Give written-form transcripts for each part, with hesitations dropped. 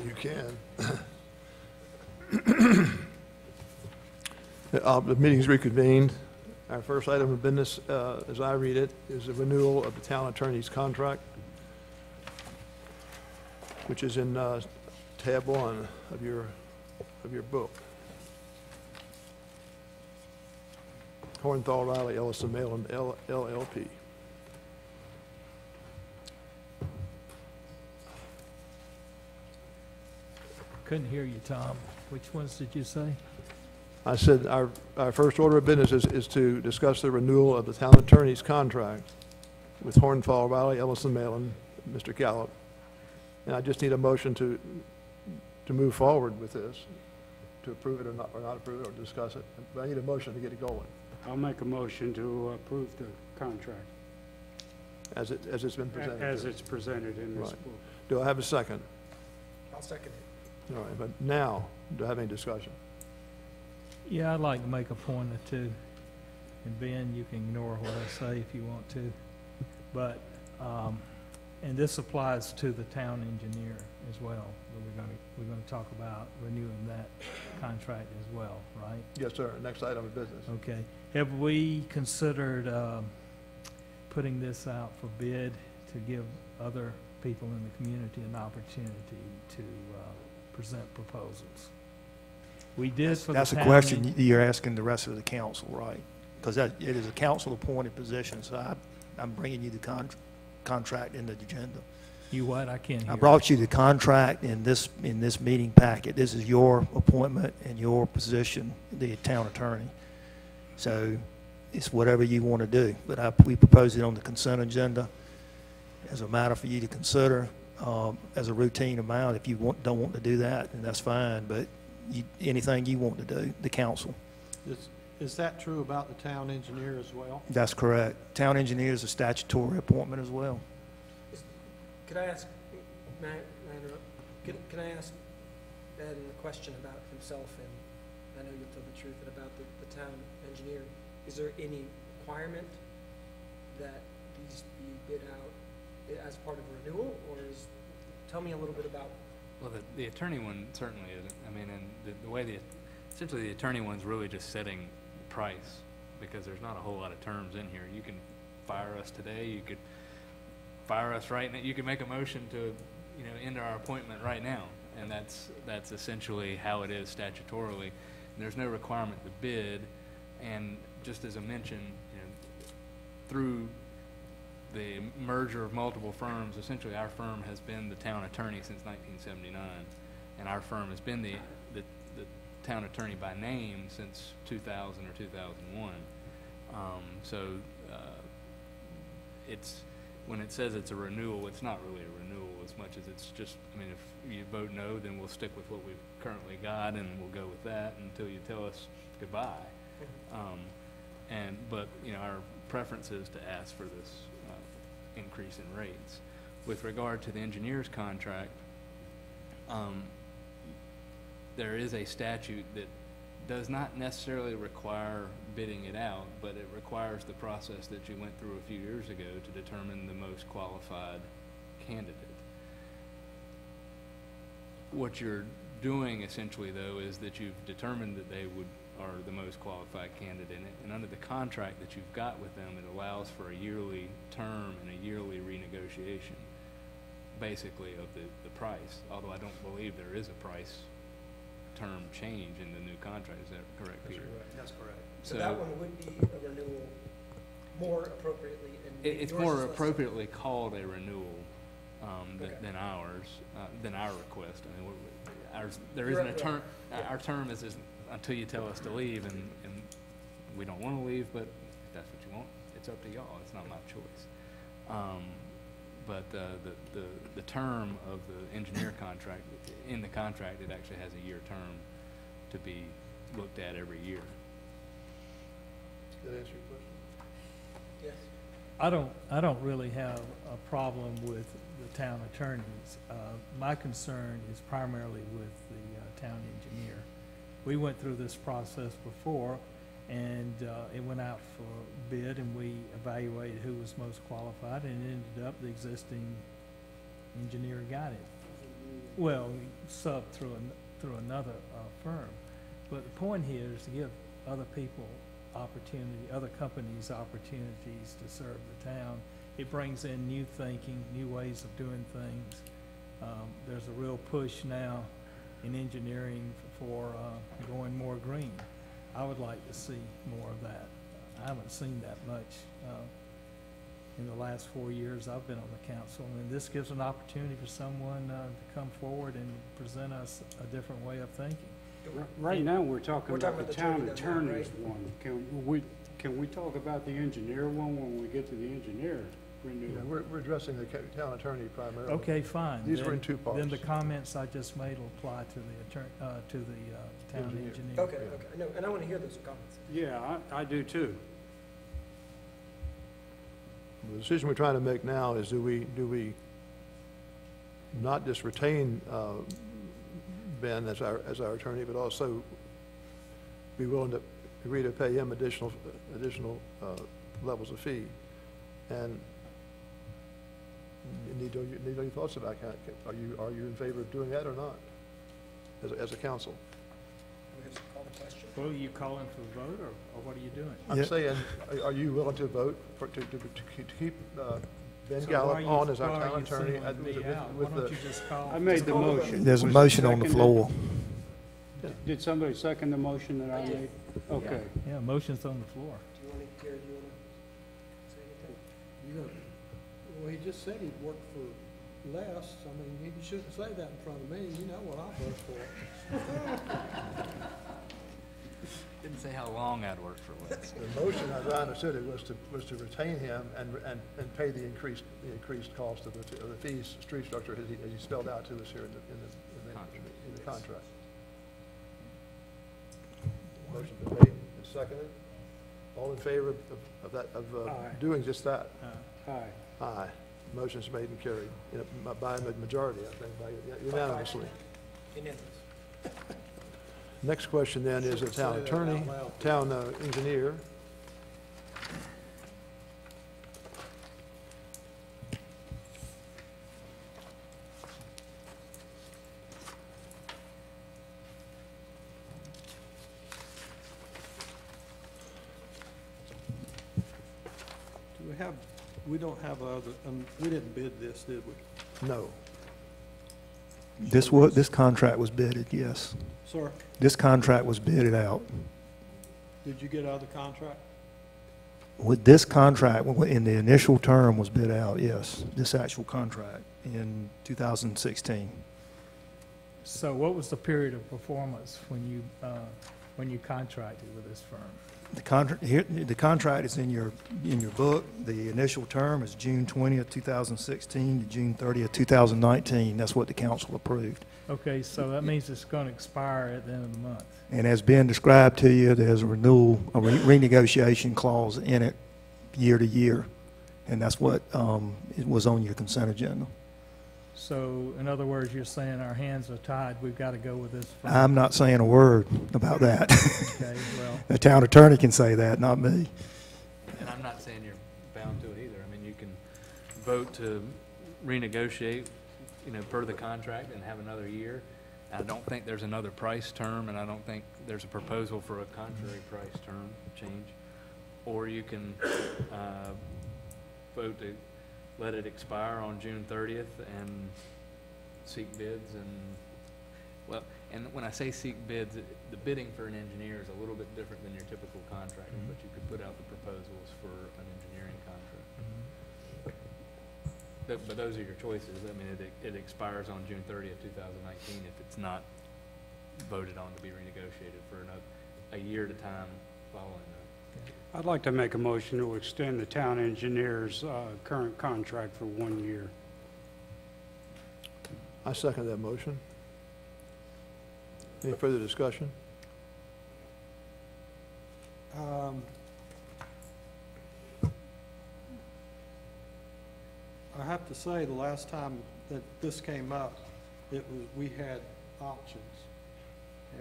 You can. The meeting's reconvened. Our first item of business, as I read it, is the renewal of the town attorney's contract, which is in tab 1 of your book. Hornthal, Riley, Ellison, Malin, LLP. Couldn't hear you, Tom. Which ones did you say? I said our first order of business is to discuss the renewal of the town attorney's contract with Hornthal, Riley, Ellison, Malin, Mr. Gallup. And I just need a motion to move forward with this, to approve it or not approve it or discuss it. But I need a motion to get it going. I'll make a motion to approve the contract As it's been presented. as it's presented in this Right. book. Do I have a second? I'll second it. All right, but now, do I have any discussion? Yeah, I'd like to make a point or two. And Ben, you can ignore what I say if you want to. But, and this applies to the town engineer as well. We're gonna talk about renewing that contract as well, right? Yes, sir. Next item of business. Okay. Have we considered putting this out for bid to give other people in the community an opportunity to present proposals? We did for the town. That's a question you're asking the rest of the council, right? Because it is a council-appointed position, so I'm bringing you the contract in the agenda. You what? I can't hear. I brought you the contract in this meeting packet. This is your appointment and your position, the town attorney. So it's whatever you want to do. But we proposed it on the consent agenda as a matter for you to consider as a routine amount. If you don't want to do that, then that's fine. But anything you want to do, the council. Is that true about the town engineer as well? That's correct. Town engineer is a statutory appointment as well. Could I ask, may I interrupt? Can I ask Ben a question about himself, and I know you'll tell the truth, and about the town engineer? Is there any requirement that these be bid out as part of a renewal, or tell me a little bit about? Well, the attorney one certainly isn't. I mean, and the way essentially the attorney one's really just setting the price, because there's not a whole lot of terms in here. You can fire us today. You could fire us right now. You can make a motion to, end our appointment right now, and that's essentially how it is statutorily. And there's no requirement to bid, and just as I mentioned, through the merger of multiple firms, essentially our firm has been the town attorney since 1979, and our firm has been the town attorney by name since 2000 or 2001. It's, when it says it's a renewal, it's not really a renewal as much as it's just, if you vote no, then we'll stick with what we've currently got, and we'll go with that until you tell us goodbye. But our preference is to ask for this increase in rates. With regard to the engineer's contract, there is a statute that does not necessarily require bidding it out, but it requires the process that you went through a few years ago to determine the most qualified candidate. What you're doing essentially, though, is that you've determined that they are the most qualified candidate, and under the contract that you've got with them, it allows for a yearly term and a yearly renegotiation, basically, of the price, although I don't believe there is a price term change in the new contract. Is that correct, Peter? That's correct. So that one would be a renewal more appropriately. It's more appropriately called a renewal than ours, than our request. There isn't a term. Our term is until you tell us to leave, and we don't want to leave, but if that's what you want, it's up to y'all. It's not my choice. But the term of the engineer contract, in the contract, it actually has a year term to be looked at every year. Did that answer your question? Yes. I don't really have a problem with the town attorneys. My concern is primarily with the town engineer. We went through this process before, and it went out for bid, and we evaluated who was most qualified, and it ended up the existing engineer got it. well, sub through another firm. But the point here is to give other people opportunity, other companies opportunities to serve the town. It brings in new thinking, new ways of doing things. There's a real push now in engineering for going more green. I would like to see more of that. I haven't seen that much in the last 4 years I've been on the council, and this gives an opportunity for someone to come forward and present us a different way of thinking. Right now, we're talking We're talking about the about the town attorney, attorney's one. Can we talk about the engineer one when we get to the engineer You know, renewal? we're addressing the town attorney primarily. Okay, fine. These were Then- in two parts. Then the comments I just made will apply to the town Engineer. engineer. Okay, okay, no, and I want to hear those comments. Yeah, I do too. The decision we're trying to make now is do we not just retain Ben as our attorney, but also be willing to agree to pay him additional levels of fee? And you need any thoughts about that? Are you in favor of doing that or not, as a council? We have to call the question. Well, are you calling for a vote, or what are you doing? I'm Yeah. saying, are you willing to vote to keep Ben So Gallup why are you- on as our why are town you attorney? singling me out? Why with don't the- you just call? I made the call the vote. motion. There's a Was it motion on the seconded? floor. Did somebody second the motion that I made? Okay. Yeah, motion's on the floor. Do you want to, Gary, do you want to say anything? You know, well, he just said he'd work for less. I mean, you shouldn't say that in front of me. You know what I vote for. Didn't say how long I'd worked for Wes. The motion, as I understood it, was to retain him and pay the increased cost of the fees, street structure, as he spelled out to us here in the contract. Motion been made and seconded. All in favor of that, Aye. doing just that? Aye. Aye. Motion's made and carried, by a majority, I think, unanimously. Unanimous. Next question then is the town Say that attorney, out loud. town engineer. We don't have other, we didn't bid this, did we? No. This contract was bidded, yes. Sir, This contract was bidded out. did you get other contract? With this contract, in the initial term was bid out, yes, this actual contract in 2016. So what was the period of performance when you contracted with this firm? The contract is in your book. The initial term is June 20th, 2016 to June 30th, 2019. That's what the council approved. Okay, so that means it's going to expire at the end of the month. And as been described to you, there's a renewal, a renegotiation clause in it year to year. And that's what it was on your consent agenda. So in other words, you're saying our hands are tied, we've got to go with this firm? I'm not saying a word about that. Okay, well, The town attorney can say that, not me. And I'm not saying you're bound to it either. I mean, you can vote to renegotiate, per the contract and have another year. I don't think there's another price term, and I don't think there's a proposal for a contrary price term change. Or you can vote to let it expire on June 30th and seek bids and when I say seek bids, the bidding for an engineer is a little bit different than your typical contractor, but you could put out the proposals for an engineering contract. But those are your choices. I mean, it expires on June 30th, 2019 if it's not voted on to be renegotiated for a year at a time following that. I'd like to make a motion to extend the town engineer's current contract for 1 year. I second that motion. Any further discussion? I have to say, the last time that this came up, we had options.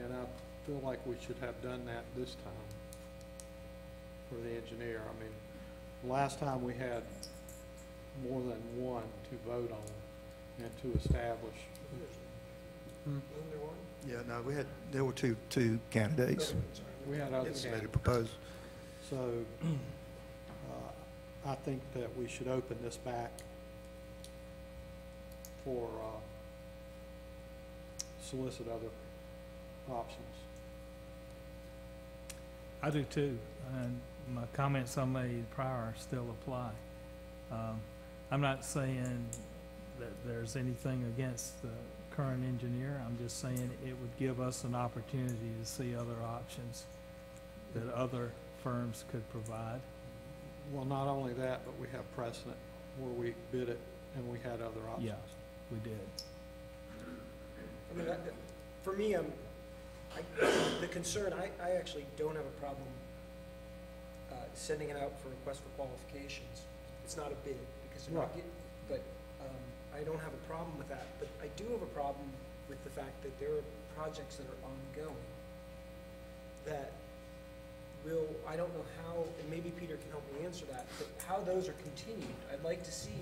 And I feel like we should have done that this time for the engineer. I mean, last time we had more than one to vote on and to establish Wasn't there one? Yeah, no, there were two candidates We had other that submitted candidates. proposals. So I think that we should open this back for solicit other options. I do too, and my comments I made prior still apply. I'm not saying that there's anything against the current engineer, I'm just saying it would give us an opportunity to see other options that other firms could provide. Well, not only that, but we have precedent where we bid it and we had other options. Yeah, we did. I mean, for me, the concern, I actually don't have a problem sending it out for request for qualifications. It's not a bid, because they're not Right. getting, but I don't have a problem with that. But I do have a problem with the fact that there are projects that are ongoing that will, I don't know how, and maybe Peter can help me answer that, but how those are continued. I'd like to see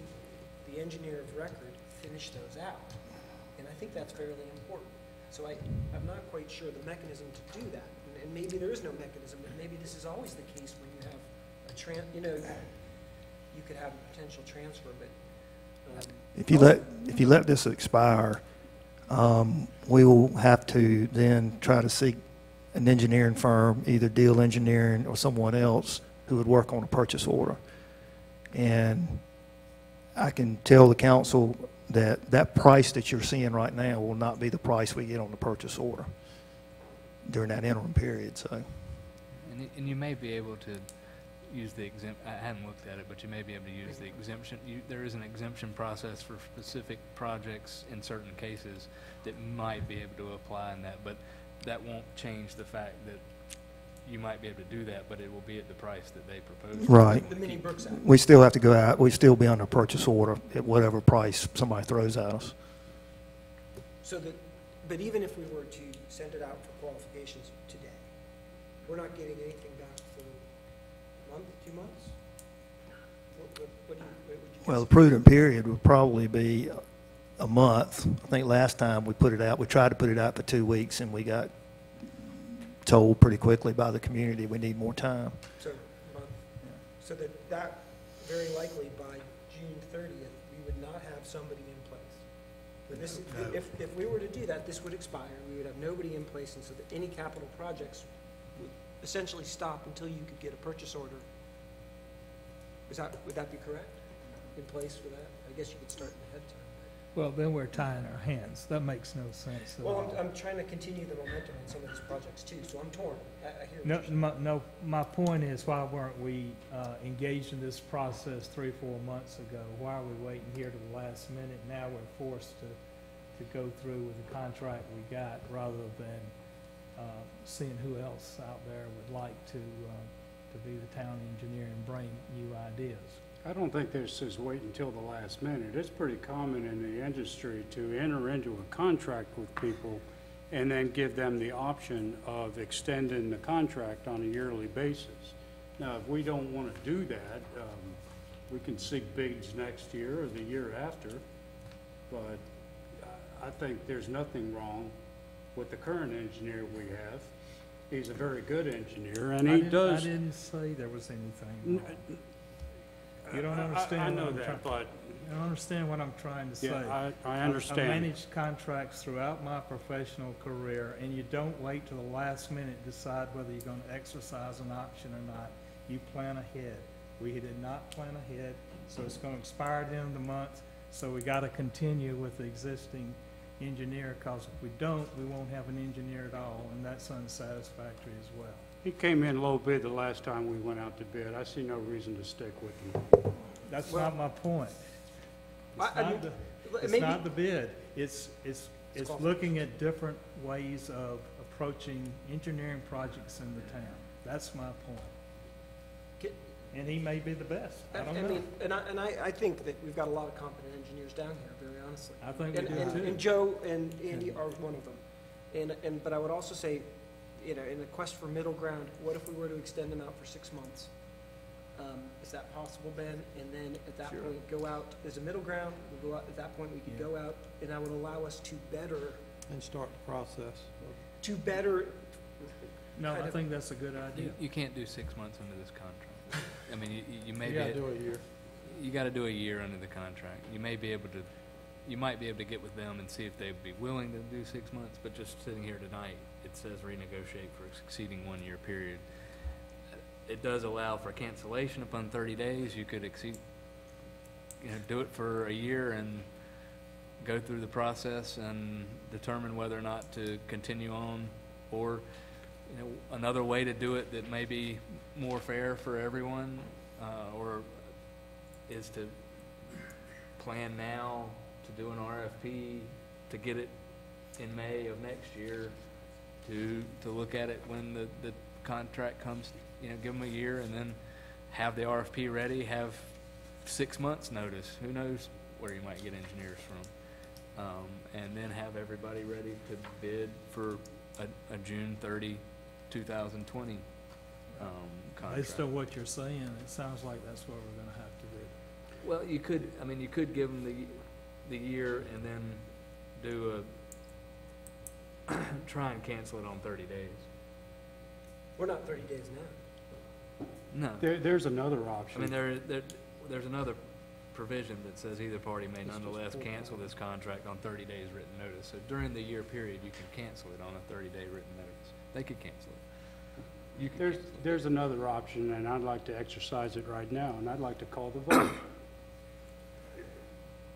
the engineer of record finish those out. And I think that's fairly important. So I'm not quite sure the mechanism to do that. And maybe there is no mechanism, but maybe this is always the case when you have a you could have a potential transfer, but. If you let this expire, we will have to then try to seek an engineering firm, either Deal Engineering or someone else, who would work on a purchase order. And I can tell the council that that price that you're seeing right now will not be the price we get on the purchase order during that interim period, so. And you may be able to use the I hadn't looked at it, but you may be able to use the exemption. There is an exemption process for specific projects in certain cases that might be able to apply in that, but that won't change the fact that you might be able to do that, but it will be at the price that they propose. Right. The Mini Brooks Act. We still have to go out, we still be under purchase order at whatever price somebody throws at us. So that, but even if we were to send it out for qualifications today, we're not getting anything back for a month, 2 months? What would you Well, the guess? prudent period would probably be a month. I think last time we put it out, we tried to put it out for 2 weeks, and we got told pretty quickly by the community we need more time. So, a month. So that very likely by June 30th, we would not have somebody in place. For this, if we were to do that, this would expire, we would have nobody in place, and so that any capital projects would essentially stop until you could get a purchase order. Would that be correct? In place for that? I guess you could start in ahead time. Well, then we're tying our hands. That makes no sense at Well, all. I'm trying to continue the momentum on some of these projects too, so I'm torn. I hear what No, you're saying. my point is, why weren't we engaged in this process 3 or 4 months ago? Why are we waiting here to the last minute? Now we're forced to go through with the contract we got, rather than seeing who else out there would like to be the town engineer and bring new ideas. I don't think this is wait until the last minute. It's pretty common in the industry to enter into a contract with people and then give them the option of extending the contract on a yearly basis. Now, if we don't want to do that, we can seek bids next year or the year after, but I think there's nothing wrong with the current engineer we have. He's a very good engineer, and he does. I didn't say there was anything wrong. You don't I understand know what I'm that, trying, but, you don't understand what I'm trying to say. yeah, I I've understand. managed contracts throughout my professional career, and you don't wait till the last minute to decide whether you're going to exercise an option or not. You plan ahead. We did not plan ahead, so it's going to expire at the end of the month, so we got to continue with the existing engineer, because if we don't, we won't have an engineer at all, and that's unsatisfactory as well. He came in low bid the last time we went out to bid. I see no reason to stick with him. That's Well, not my point. I mean, It's maybe- not the bid. It's qualification. looking at different ways of approaching engineering projects in the town. That's my point. Get- And he may be the best. I don't I know. mean, and I think that we've got a lot of competent engineers down here, very honestly. I think we do And too. Joe and Andy are one of them. But I would also say, in the quest for middle ground, what if we were to extend them out for 6 months? Is that possible, Ben? And then at that point, go out as a middle ground, we'll go out, at that point, we could Yeah. go out, and that would allow us to better and start the process. To better, No, Kind I of- think that's a good idea. You can't do 6 months into this contract. I mean, you may You be, gotta do a year. you gotta do a year under the contract. You might be able to get with them and see if they'd be willing to do 6 months, but just sitting here tonight, it says renegotiate for a succeeding 1-year period. It does allow for cancellation upon 30 days. You could do it for a year and go through the process and determine whether or not to continue on, or, another way to do it that may be more fair for everyone, or is to plan now to do an RFP, to get it in May of next year, to look at it when the contract comes, give them a year, and then have the RFP ready, have 6 months notice. Who knows where you might get engineers from? And then have everybody ready to bid for a June 30, 2020 contract. Based on what you're saying, it sounds like that's what we're gonna have to do. Well, you could give them the year and then do try and cancel it on 30 days. we're not 30 days now. No. There's another I option. mean, there's another provision that says either party may nonetheless cancel this contract on 30 days written notice. So during the year period, you can cancel it on a 30-day written notice. They could cancel it. You could cancel it. There's another option, and I'd like to exercise it right now, and I'd like to call the vote.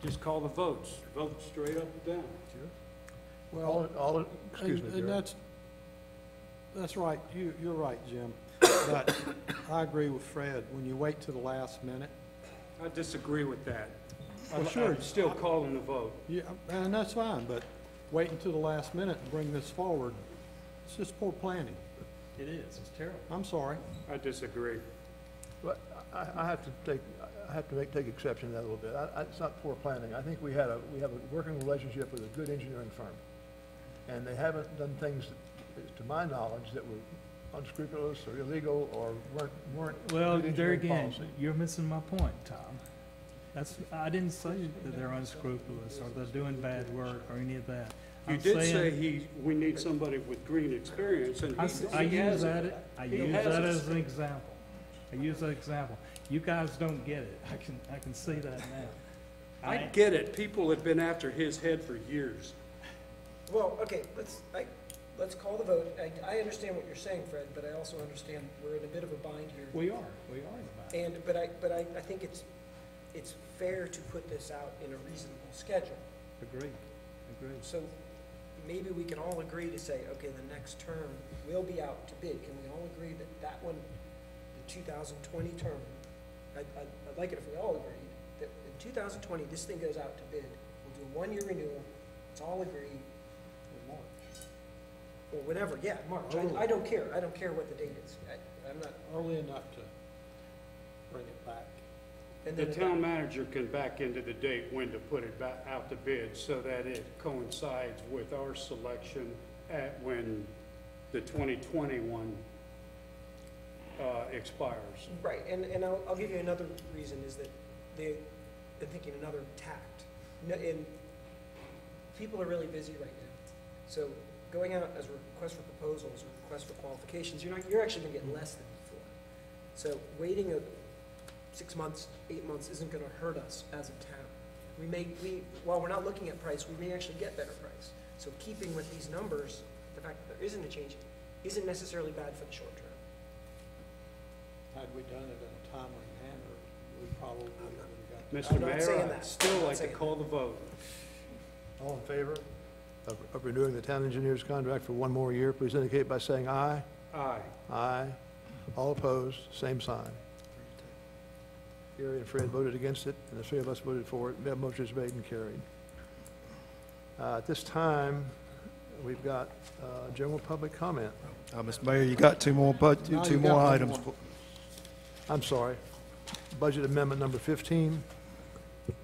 Just call the votes. Vote straight up and down. Well, Excuse me, and Jerry. that's right, you're right, Jim. But I agree with Fred, when you wait to the last minute, I disagree with that. Well, sure. I'm still calling the vote. yeah, and that's fine, but waiting to the last minute and bring this forward, it's just poor planning. It is, it's terrible. I'm sorry. I disagree. But I have to take exception to that a little bit. It's not poor planning. I think we have a working relationship with a good engineering firm. And they haven't done things, to my knowledge, that were unscrupulous or illegal or weren't Well, good there engineering again, policy. you're missing my point, Tom. I didn't say that they're unscrupulous or they're doing bad work or any of that. You I'm did saying- say we need somebody with green experience, and I he use has that, it. I He use has that it. as an example. I use that example. You guys don't get it. I can see that now. I get it. People have been after his head for years. Well, okay, let's call the vote. I understand what you're saying, Fred, but I also understand we're in a bit of a bind here. We are in the back. But I think it's fair to put this out in a reasonable schedule. Agreed. So maybe we can all agree to say, okay, the next term will be out to bid. Can we all agree that that one, the 2020 term, I'd like it if we all agreed, that in 2020, this thing goes out to bid. We'll do a 1-year renewal. It's all agreed. Or whatever, yeah, March. I don't care. I don't care what the date is. I'm not, Early enough to bring it back. and The then. town manager can back into the date when to put it back out to bid so that it coincides with our selection at when the 2021 expires. Right, and I'll give you another reason, is that they're thinking another tact. And people are really busy right now. So going out as requests for proposals or requests for qualifications, you're actually gonna get less than before. So waiting 6 months, 8 months isn't gonna hurt us as a town. While we're not looking at price, we may actually get better price. So keeping with these numbers, the fact that there isn't a change isn't necessarily bad for the short term. Had we done it in a timely manner, we probably would have got. Mr. not saying Mayor, that. I'd still I'm not like to saying call the vote. All in favor of renewing the town engineer's contract for 1 more year, please indicate by saying aye. Aye. Aye. All opposed, same sign. Gary and Fred voted against it, and the 3 of us voted for it. The motion is made and carried. At this time, we've got general public comment. Mr. Mayor, you got two more No, you got one items. more. I'm sorry. Budget amendment number 15.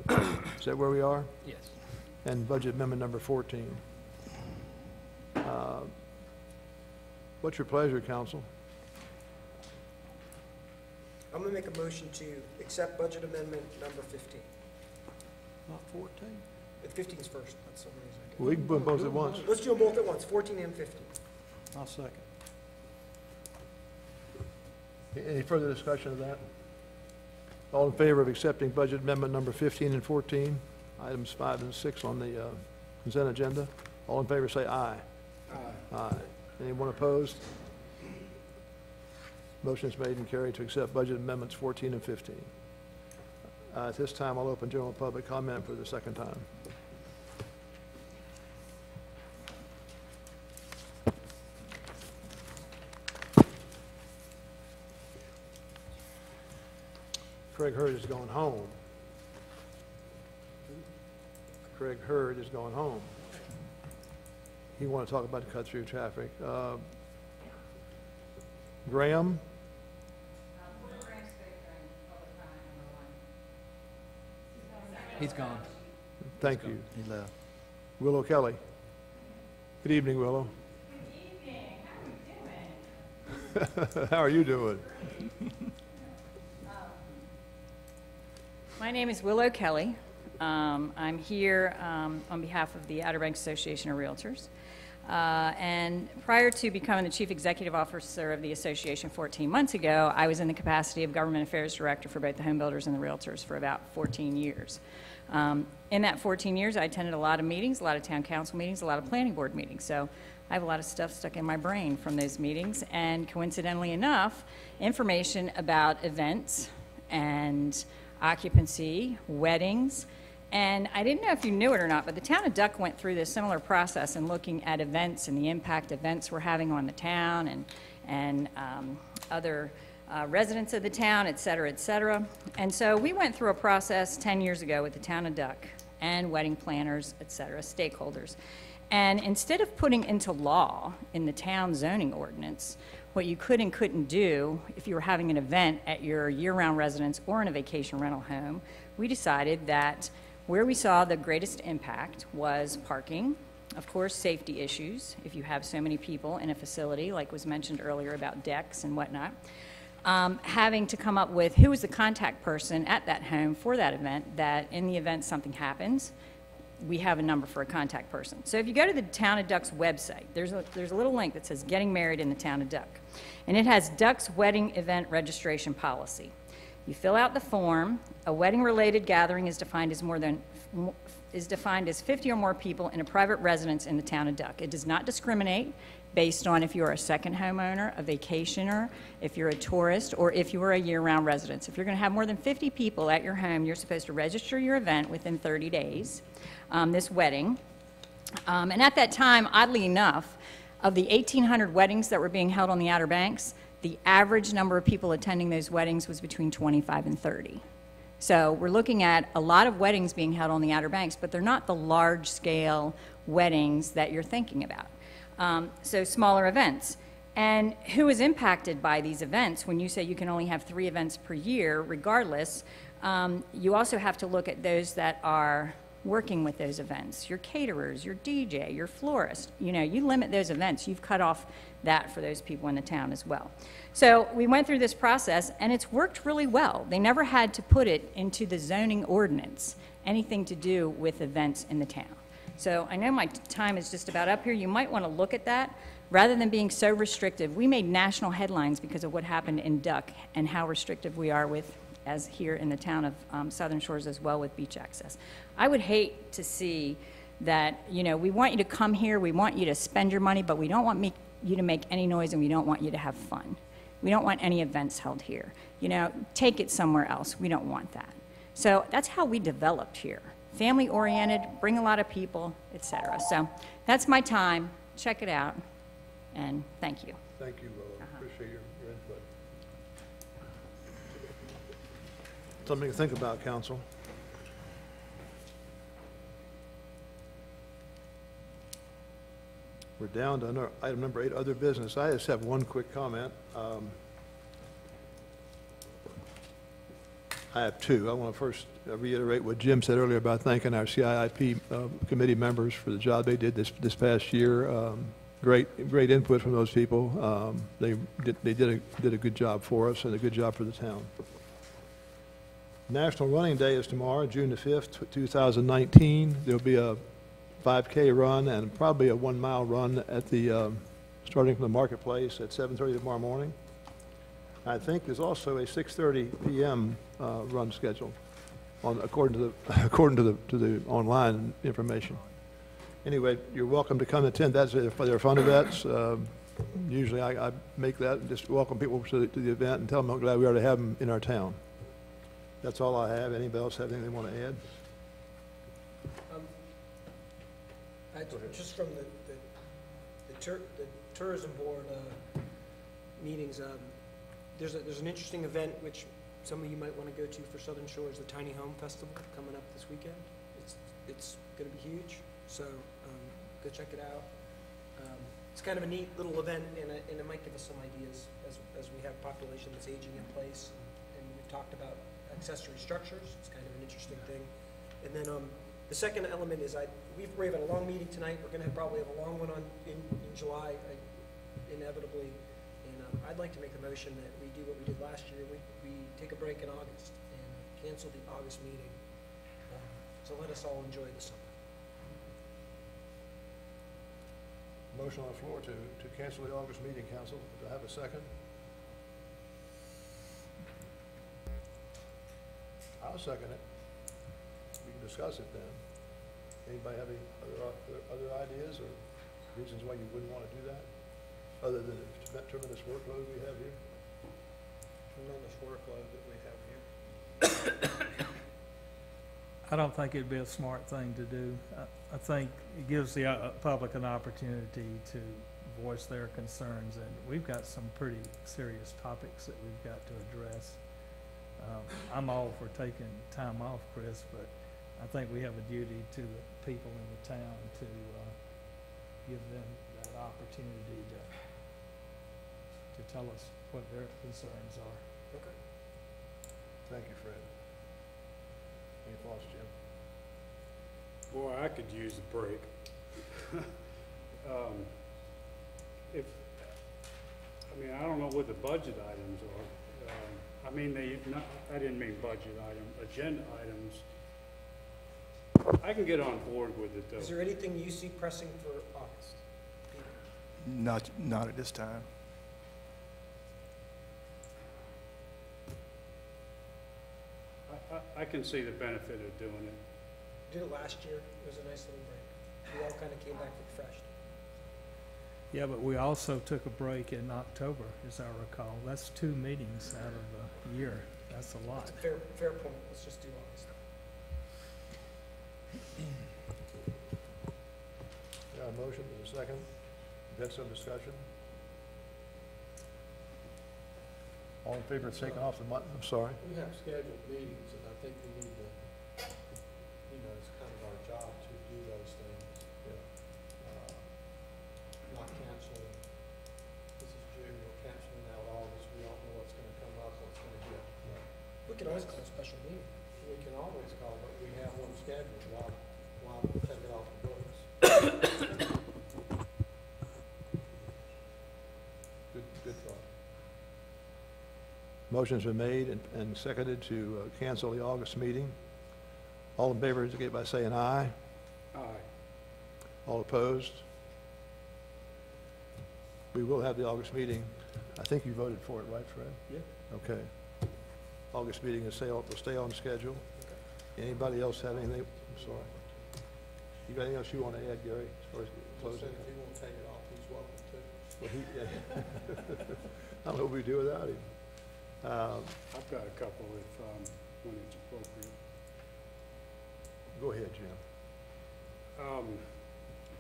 Is that where we are? Yes. And budget amendment number 14. What's your pleasure, council? I'm gonna make a motion to accept budget amendment number 15. Not 14? 15's first, that's the reason. Well, we can put them both at once. Let's do them both at once, 14 and 15. I'll second. Any further discussion of that? All in favor of accepting budget amendment number 15 and 14, items 5 and 6 on the consent agenda? All in favor say aye. Aye. Anyone opposed? Motion is made and carried to accept budget amendments 14 and 15. At this time, I'll open general public comment for the second time. Craig Hurd is going home. Craig Hurd is going home. He want to talk about the cut-through traffic. Graham? He's gone. Thank you. He left. Willow Kelly. Good evening, Willow. Good evening. How are you doing? How are you doing? My name is Willow Kelly. I'm here on behalf of the Outer Banks Association of Realtors. And prior to becoming the Chief Executive Officer of the association 14 months ago, I was in the capacity of Government Affairs Director for both the home builders and the realtors for about 14 years. In that 14 years, I attended a lot of meetings, a lot of town council meetings, a lot of planning board meetings. So I have a lot of stuff stuck in my brain from those meetings. And coincidentally enough, information about events and occupancy, weddings, and I didn't know if you knew it or not, but the town of Duck went through this similar process in looking at events and the impact events were having on the town and other residents of the town, et cetera, et cetera. And so we went through a process 10 years ago with the town of Duck and wedding planners, et cetera, stakeholders. And instead of putting into law in the town zoning ordinance what you could and couldn't do if you were having an event at your year-round residence or in a vacation rental home, we decided that where we saw the greatest impact was parking, of course, safety issues, if you have so many people in a facility, like was mentioned earlier about decks and whatnot, having to come up with who is the contact person at that home for that event, that in the event something happens, we have a number for a contact person. So if you go to the Town of Duck's website, there's a little link that says Getting Married in the Town of Duck. And it has Duck's wedding event registration policy. You fill out the form. A wedding-related gathering is defined as 50 or more people in a private residence in the Town of Duck. It does not discriminate based on if you're a second homeowner, a vacationer, if you're a tourist, or if you are a year-round resident. If you're going to have more than 50 people at your home, you're supposed to register your event within 30 days, this wedding. And at that time, oddly enough, of the 1,800 weddings that were being held on the Outer Banks, the average number of people attending those weddings was between 25 and 30. So we're looking at a lot of weddings being held on the Outer Banks, but they're not the large-scale weddings that you're thinking about. So smaller events. And who is impacted by these events? When you say you can only have 3 events per year, regardless, you also have to look at those that are working with those events, your caterers, your DJ, your florist. You know, you limit those events. You've cut off that for those people in the town as well. So we went through this process, and it's worked really well. They never had to put it into the zoning ordinance, anything to do with events in the town. So I know my time is just about up here. You might want to look at that. Rather than being so restrictive, we made national headlines because of what happened in Duck and how restrictive we are with, as here in the town of Southern Shores as well, with beach access. I would hate to see that, you know, we want you to come here, we want you to spend your money, but we don't want you to make any noise, and we don't want you to have fun. We don't want any events held here. You know, take it somewhere else. We don't want that. So that's how we developed here. Family-oriented, bring a lot of people, etc. So that's my time. Check it out, and thank you. Thank you, Willow. Appreciate your input. Something to think about, council. We're down to item number 8, other business. I just have one quick comment. I have 2. I want to first reiterate what Jim said earlier about thanking our CIIP committee members for the job they did this past year. Great input from those people. They did a good job for us and a good job for the town. National Running Day is tomorrow, June the 5th, 2019. There'll be a 5K run and probably a 1-mile run at the, starting from the marketplace at 7:30 tomorrow morning. I think there's also a 6:30 p.m. Run scheduled, according to the online information. Anyway, you're welcome to come attend. That's for their fun events. Usually I make that and just welcome people to the event and tell them how glad we are to have them in our town. That's all I have. Anybody else have anything they want to add? Just from the tourism board meetings, there's an interesting event which some of you might want to go to for Southern Shores, the Tiny Home Festival coming up this weekend. It's going to be huge, so go check it out. It's kind of a neat little event, and it might give us some ideas as we have a population that's aging in place, and we've talked about accessory structures. It's kind of an interesting thing. And then the second element is we're having a long meeting tonight. We're going to probably have a long one in July, inevitably. And I'd like to make a motion that we do what we did last year. We take a break in August and cancel the August meeting. So let us all enjoy the summer. Motion on the floor to cancel the August meeting, council. Do I have a second? I'll second it. We can discuss it then. Anybody have any other ideas or reasons why you wouldn't want to do that? Other than the tremendous workload we have here? Tremendous workload that we have here. I don't think it'd be a smart thing to do. I think it gives the public an opportunity to voice their concerns, and we've got some pretty serious topics that we've got to address. I'm all for taking time off, Chris, but I think we have a duty to the people in the town to give them that opportunity to tell us what their concerns are. Okay. Thank you, Fred. Any thoughts, Jim? Boy, I could use a break. I don't know what the budget items are. I didn't mean budget item, agenda items. I can get on board with it, though. Is there anything you see pressing for August? Peter? Not at this time. I can see the benefit of doing it. We did it last year. It was a nice little break. We all kind of came back refreshed. Yeah, but we also took a break in October, as I recall. That's 2 meetings out of a year. That's a lot. That's a fair point. Let's just do August. Yeah, a motion, and a second. We've had some discussion. All in favor of taking off the month? I'm sorry. We have scheduled meetings, and I think we need to, it's kind of our job to do those things. Not canceling, this is June, we're canceling out August, we don't know what's gonna come up, what's gonna get. We can always call a special meeting. We can always call, but we have one scheduled, why take it off the books? Good thought. Motion's been made and seconded to cancel the August meeting. All in favor indicate by saying aye. Aye. All opposed? We will have the August meeting. I think you voted for it, right, Fred? Yeah. Okay. August meeting will stay on schedule. Anybody else have anything? I'm sorry. You got anything else you want to add, Gary, as far as closing? If he won't take it off, he's welcome to. Well, I don't know what we do without him. I've got a couple when it's appropriate. Go ahead, Jim.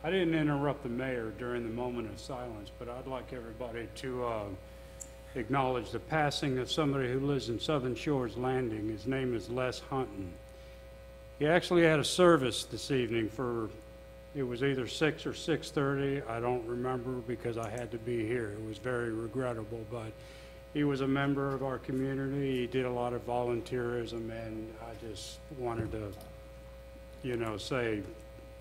I didn't interrupt the mayor during the moment of silence, but I'd like everybody to acknowledge the passing of somebody who lives in Southern Shores Landing. His name is Les Hunton. He actually had a service this evening it was either 6 or 6:30. I don't remember because I had to be here. It was very regrettable, but he was a member of our community. He did a lot of volunteerism, and I just wanted to, say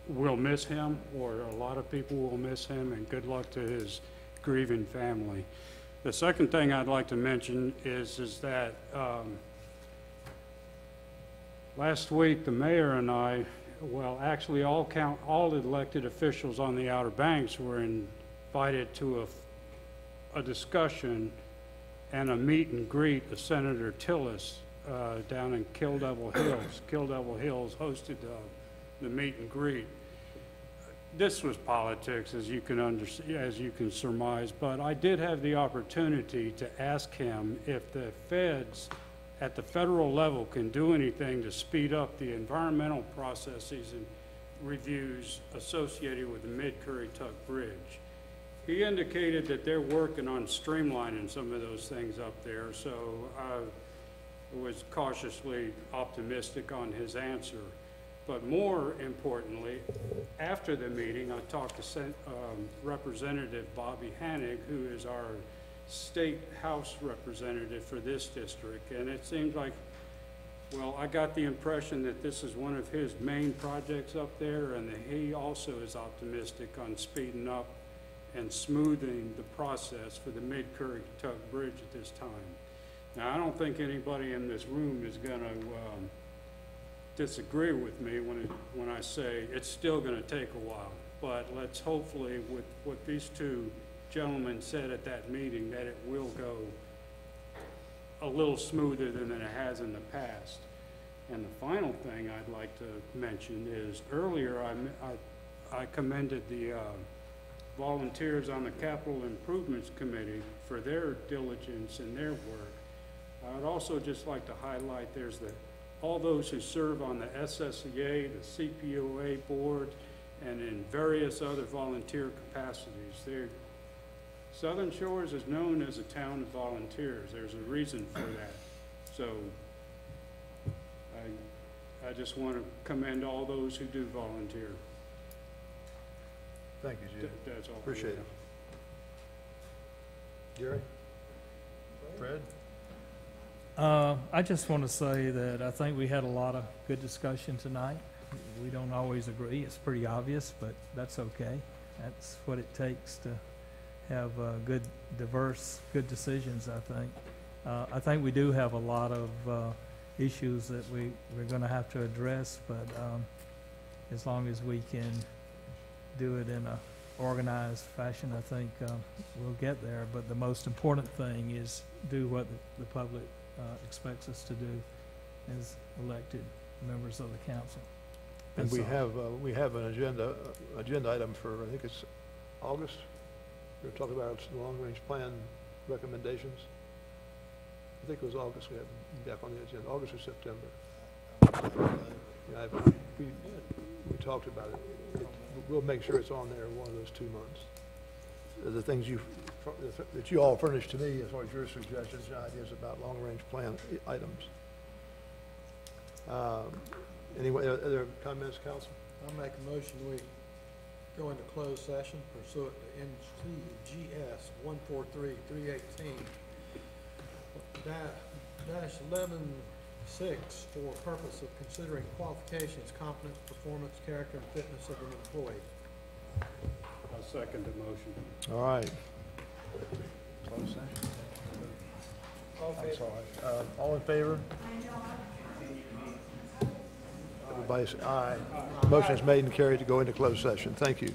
we'll miss him, or a lot of people will miss him, and good luck to his grieving family. The second thing I'd like to mention is that Last week, the mayor and I, well, actually, all elected officials on the Outer Banks were invited to a discussion and a meet and greet of Senator Tillis down in Kill Devil Hills. Kill Devil Hills hosted the meet and greet. This was politics, as you can surmise, but I did have the opportunity to ask him if the feds at the federal level can do anything to speed up the environmental processes and reviews associated with the Mid-Currituck Bridge. He indicated that they're working on streamlining some of those things up there, so I was cautiously optimistic on his answer. But more importantly, after the meeting, I talked to Representative Bobby Hanig, who is our state house representative for this district, and it seems like, well, I got the impression that this is one of his main projects up there, and that he also is optimistic on speeding up and smoothing the process for the Mid-Currituck Bridge at this time. Now, I don't think anybody in this room is going to disagree with me when I say it's still going to take a while, but let's hopefully, with what these two gentlemen said at that meeting, that it will go a little smoother than it has in the past. And the final thing I'd like to mention is earlier I commended the volunteers on the Capital Improvements Committee for their diligence and their work. I'd also just like to highlight all those who serve on the SSEA, the CPOA board, and in various other volunteer capacities. Southern Shores is known as a town of volunteers. There's a reason for that. So I just want to commend all those who do volunteer. Thank you, Jim. That's all. Appreciate it. Gary? Fred? I just want to say that I think we had a lot of good discussion tonight. We don't always agree. It's pretty obvious, but that's okay. That's what it takes to have good, diverse, good decisions, I think. I think we do have a lot of issues that we're going to have to address, but as long as we can do it in a organized fashion, I think we'll get there. But the most important thing is do what the public expects us to do as elected members of the council. And That's all. we have an agenda item for, I think it's August. We're talking about the long-range plan recommendations. I think it was August we had back on the agenda, August or September. Yeah, we talked about it. We'll make sure it's on there in one of those 2 months. The things that you all furnished to me as far as your suggestions and ideas about long-range plan items. Anyway, other comments, council? I'll make a motion, we go into closed session pursuant to NCGS 143-318 dash 11-6 for purpose of considering qualifications, competence, performance, character, and fitness of an employee. I'll second the motion. All right. Closed session. I'm sorry. All in favor? Everybody say aye. Motion is made and carried to go into closed session. Thank you.